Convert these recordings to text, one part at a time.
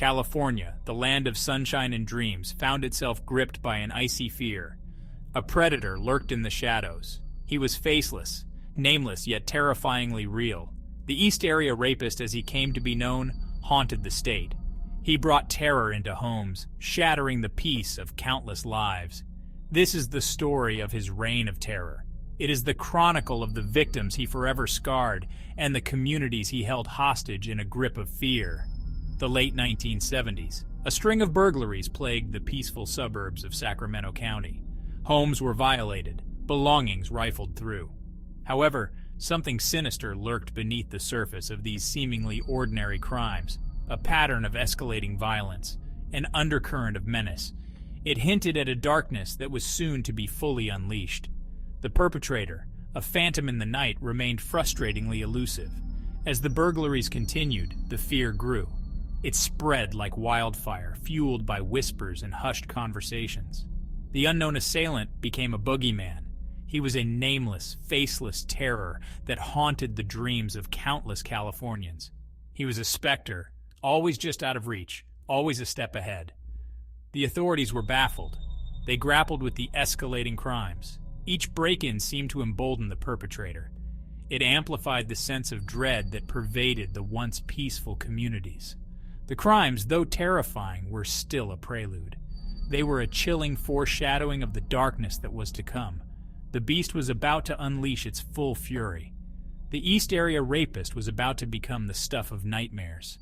California, the land of sunshine and dreams, found itself gripped by an icy fear. A predator lurked in the shadows. He was faceless, nameless yet terrifyingly real. The East Area Rapist, as he came to be known, haunted the state. He brought terror into homes, shattering the peace of countless lives. This is the story of his reign of terror. It is the chronicle of the victims he forever scarred and the communities he held hostage in a grip of fear. The late 1970s. A string of burglaries plagued the peaceful suburbs of Sacramento County. Homes were violated, belongings rifled through. However, something sinister lurked beneath the surface of these seemingly ordinary crimes, a pattern of escalating violence, an undercurrent of menace. It hinted at a darkness that was soon to be fully unleashed. The perpetrator, a phantom in the night, remained frustratingly elusive. As the burglaries continued, the fear grew. It spread like wildfire, fueled by whispers and hushed conversations. The unknown assailant became a boogeyman. He was a nameless, faceless terror that haunted the dreams of countless Californians. He was a specter, always just out of reach, always a step ahead. The authorities were baffled. They grappled with the escalating crimes. Each break-in seemed to embolden the perpetrator. It amplified the sense of dread that pervaded the once peaceful communities. The crimes, though terrifying, were still a prelude. They were a chilling foreshadowing of the darkness that was to come. The beast was about to unleash its full fury. The East Area Rapist was about to become the stuff of nightmares.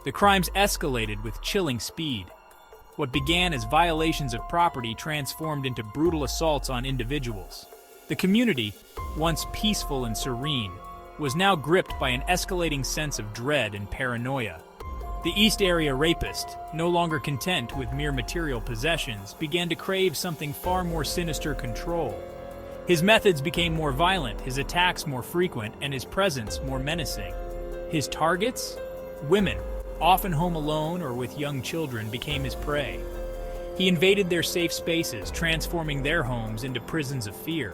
The crimes escalated with chilling speed. What began as violations of property transformed into brutal assaults on individuals. The community, once peaceful and serene, was now gripped by an escalating sense of dread and paranoia. The East Area Rapist, no longer content with mere material possessions, began to crave something far more sinister: control. His methods became more violent, his attacks more frequent, and his presence more menacing. His targets? Women, often home alone or with young children, became his prey. He invaded their safe spaces, transforming their homes into prisons of fear.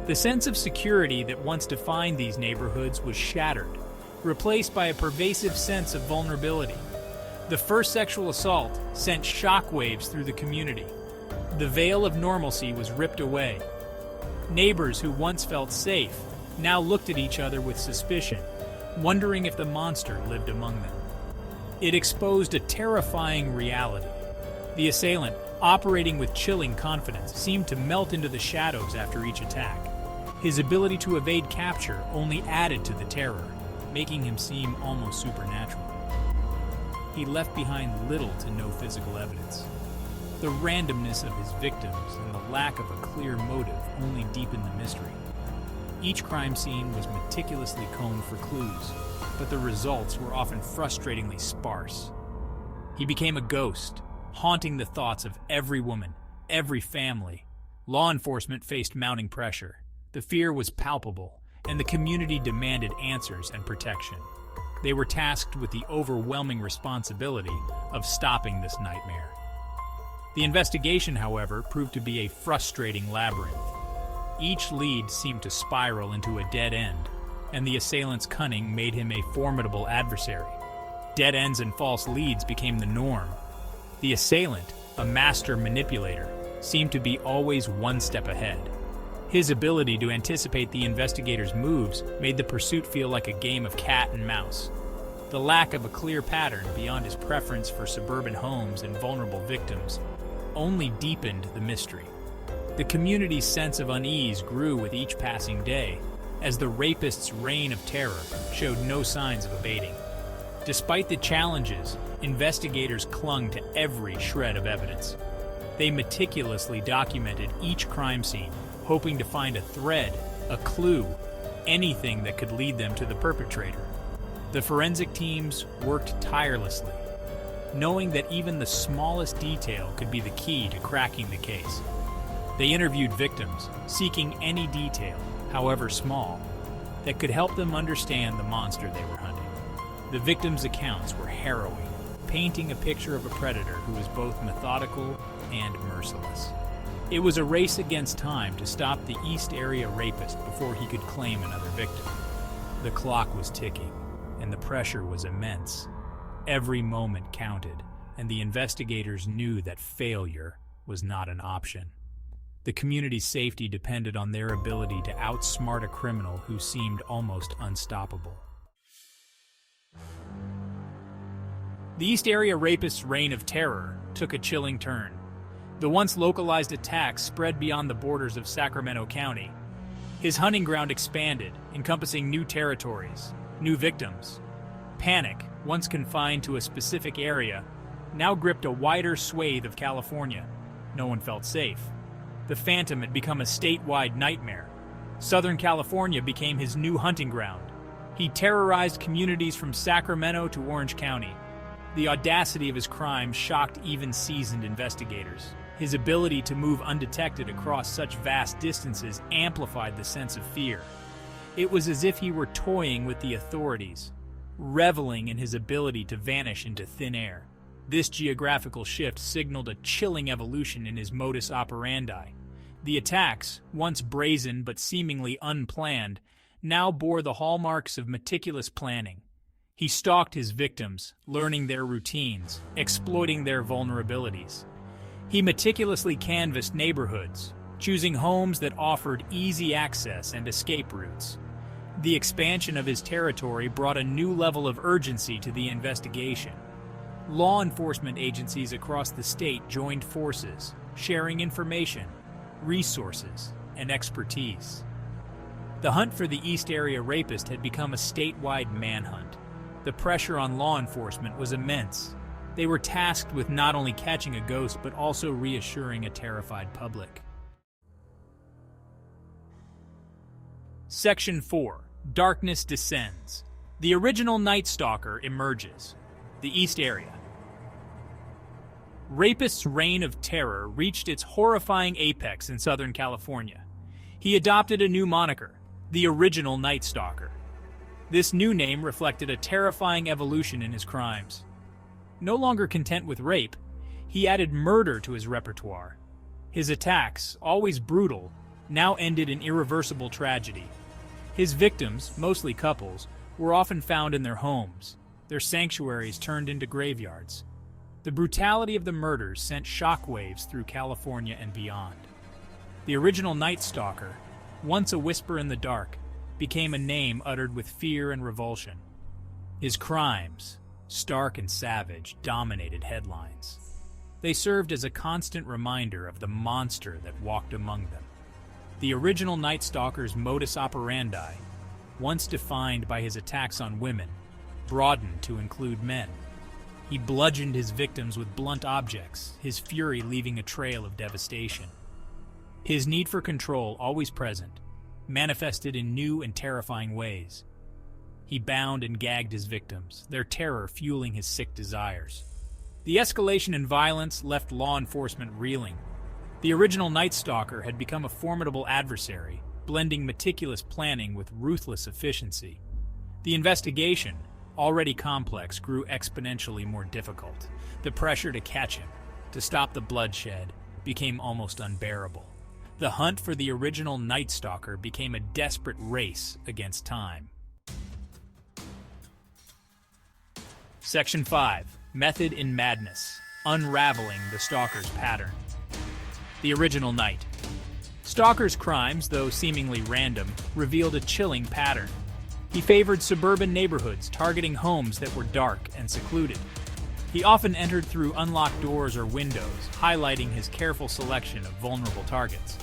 The sense of security that once defined these neighborhoods was shattered, replaced by a pervasive sense of vulnerability. The first sexual assault sent shockwaves through the community. The veil of normalcy was ripped away. Neighbors who once felt safe now looked at each other with suspicion, wondering if the monster lived among them. It exposed a terrifying reality. The assailant, operating with chilling confidence, seemed to melt into the shadows after each attack. His ability to evade capture only added to the terror, making him seem almost supernatural. He left behind little to no physical evidence. The randomness of his victims and the lack of a clear motive only deepened the mystery. Each crime scene was meticulously combed for clues, but the results were often frustratingly sparse. He became a ghost, haunting the thoughts of every woman, every family. Law enforcement faced mounting pressure. The fear was palpable, and the community demanded answers and protection. They were tasked with the overwhelming responsibility of stopping this nightmare. The investigation, however, proved to be a frustrating labyrinth. Each lead seemed to spiral into a dead end, and the assailant's cunning made him a formidable adversary. Dead ends and false leads became the norm. The assailant, a master manipulator, seemed to be always one step ahead. His ability to anticipate the investigator's moves made the pursuit feel like a game of cat and mouse. The lack of a clear pattern beyond his preference for suburban homes and vulnerable victims only deepened the mystery. The community's sense of unease grew with each passing day, as the rapist's reign of terror showed no signs of abating. Despite the challenges, investigators clung to every shred of evidence. They meticulously documented each crime scene, hoping to find a thread, a clue, anything that could lead them to the perpetrator. The forensic teams worked tirelessly, knowing that even the smallest detail could be the key to cracking the case. They interviewed victims, seeking any detail, however small, that could help them understand the monster they were hunting. The victims' accounts were harrowing, painting a picture of a predator who was both methodical and merciless. It was a race against time to stop the East Area Rapist before he could claim another victim. The clock was ticking. and the pressure was immense. Every moment counted, and the investigators knew that failure was not an option. The community's safety depended on their ability to outsmart a criminal who seemed almost unstoppable. The East Area Rapist's reign of terror took a chilling turn. The once localized attacks spread beyond the borders of Sacramento County. His hunting ground expanded, encompassing new territories, new victims. Panic, once confined to a specific area, now gripped a wider swathe of California. No one felt safe. The Phantom had become a statewide nightmare. Southern California became his new hunting ground. He terrorized communities from Sacramento to Orange County. The audacity of his crimes shocked even seasoned investigators. His ability to move undetected across such vast distances amplified the sense of fear. It was as if he were toying with the authorities, reveling in his ability to vanish into thin air. This geographical shift signaled a chilling evolution in his modus operandi. The attacks, once brazen but seemingly unplanned, now bore the hallmarks of meticulous planning. He stalked his victims, learning their routines, exploiting their vulnerabilities. He meticulously canvassed neighborhoods, choosing homes that offered easy access and escape routes. The expansion of his territory brought a new level of urgency to the investigation. Law enforcement agencies across the state joined forces, sharing information, resources, and expertise. The hunt for the East Area Rapist had become a statewide manhunt. The pressure on law enforcement was immense. They were tasked with not only catching a ghost, but also reassuring a terrified public. Section 4. Darkness Descends. The original Night Stalker emerges. The East Area. Rapist's reign of terror reached its horrifying apex in Southern California. He adopted a new moniker, the original Night Stalker. This new name reflected a terrifying evolution in his crimes. No longer content with rape, he added murder to his repertoire. His attacks, always brutal, now ended in irreversible tragedy. His victims, mostly couples, were often found in their homes, their sanctuaries turned into graveyards. The brutality of the murders sent shockwaves through California and beyond. The original Night Stalker, once a whisper in the dark, became a name uttered with fear and revulsion. His crimes, stark and savage, dominated headlines. They served as a constant reminder of the monster that walked among them. The original Night Stalker's modus operandi, once defined by his attacks on women, broadened to include men. He bludgeoned his victims with blunt objects, his fury leaving a trail of devastation. His need for control, always present, manifested in new and terrifying ways. He bound and gagged his victims, their terror fueling his sick desires. The escalation in violence left law enforcement reeling. The original Night Stalker had become a formidable adversary, blending meticulous planning with ruthless efficiency. The investigation, already complex, grew exponentially more difficult. The pressure to catch him, to stop the bloodshed, became almost unbearable. The hunt for the original Night Stalker became a desperate race against time. Section 5. Method in Madness. Unraveling the Stalker's Pattern. The original Night. Stalker's crimes, though seemingly random, revealed a chilling pattern. He favored suburban neighborhoods, targeting homes that were dark and secluded. He often entered through unlocked doors or windows, highlighting his careful selection of vulnerable targets.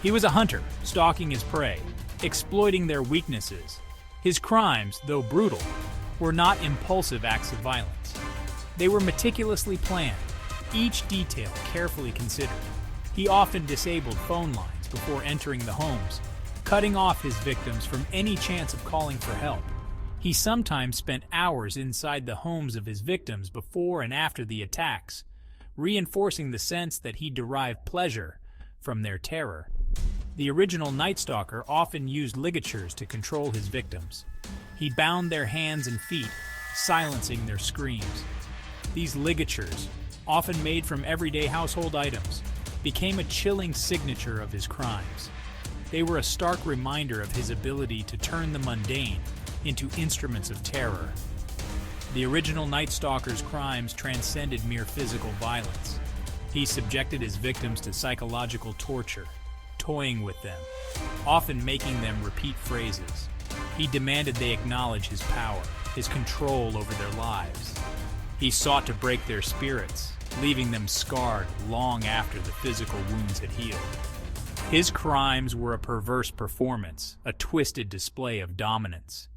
He was a hunter, stalking his prey, exploiting their weaknesses. His crimes, though brutal, were not impulsive acts of violence. They were meticulously planned, each detail carefully considered. He often disabled phone lines before entering the homes, cutting off his victims from any chance of calling for help. He sometimes spent hours inside the homes of his victims before and after the attacks, reinforcing the sense that he derived pleasure from their terror. The original Night Stalker often used ligatures to control his victims. He bound their hands and feet, silencing their screams. These ligatures, often made from everyday household items, became a chilling signature of his crimes. They were a stark reminder of his ability to turn the mundane into instruments of terror. The original Night Stalker's crimes transcended mere physical violence. He subjected his victims to psychological torture, toying with them, often making them repeat phrases. He demanded they acknowledge his power, his control over their lives. He sought to break their spirits, leaving them scarred long after the physical wounds had healed. His crimes were a perverse performance, a twisted display of dominance.